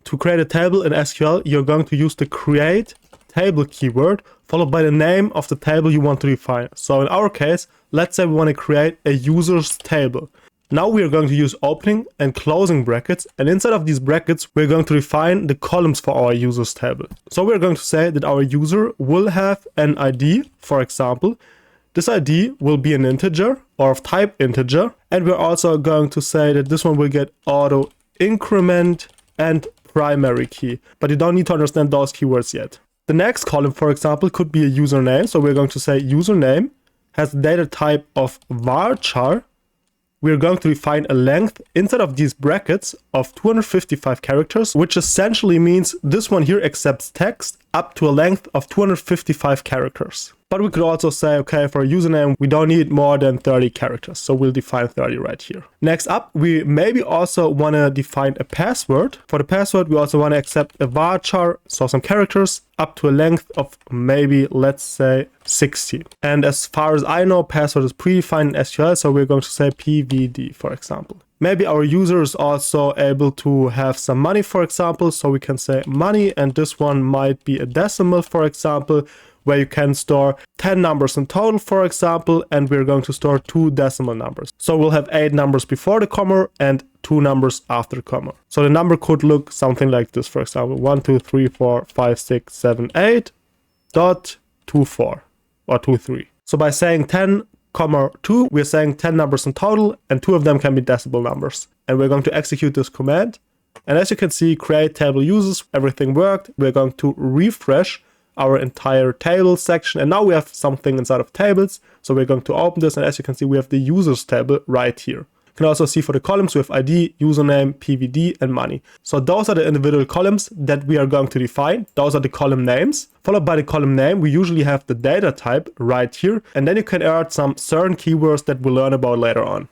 to create a table in SQL, you're going to use the create table keyword followed by the name of the table you want to define. So in our case, let's say we want to create a users table. Now we are going to use opening and closing brackets, and inside of these brackets we're going to define the columns for our users table. So we're going to say that our user will have an ID, for example. This ID will be an integer or of type integer, and we're also going to say that this one will get auto increment and primary key, but you don't need to understand those keywords yet. The next column, for example, could be a username. So we're going to say username has data type of varchar. We're going to define a length inside of these brackets of 255 characters, which essentially means this one here accepts text up to a length of 255 characters. But we could also say, okay, for a username, we don't need more than 30 characters. So we'll define 30 right here. Next up, we maybe also want to define a password. For the password, we also want to accept a varchar, so some characters up to a length of maybe, let's say, 60. And as far as I know, password is predefined in SQL. So we're going to say PVD, for example. Maybe our user is also able to have some money, for example. So we can say money, and this one might be a decimal, for example, where you can store 10 numbers in total, for example, and we're going to store 2 decimal numbers. So we'll have 8 numbers before the comma and 2 numbers after the comma. So the number could look something like this, for example, 1, 2, 3, 4, 5, 6, 7, 8, dot 24 or 23. So by saying 10, 2, we're saying 10 numbers in total, and 2 of them can be decimal numbers. And we're going to execute this command. And as you can see, create table users, everything worked. We're going to refresh our entire table section, and now we have something inside of tables. So we're going to open this, and as you can see, we have the users table right here. You can also see for the columns we have ID, username, PVD, and money. So those are the individual columns that we are going to define. Those are the column names. Followed by the column name, we usually have the data type right here, and then you can add some certain keywords that we'll learn about later on.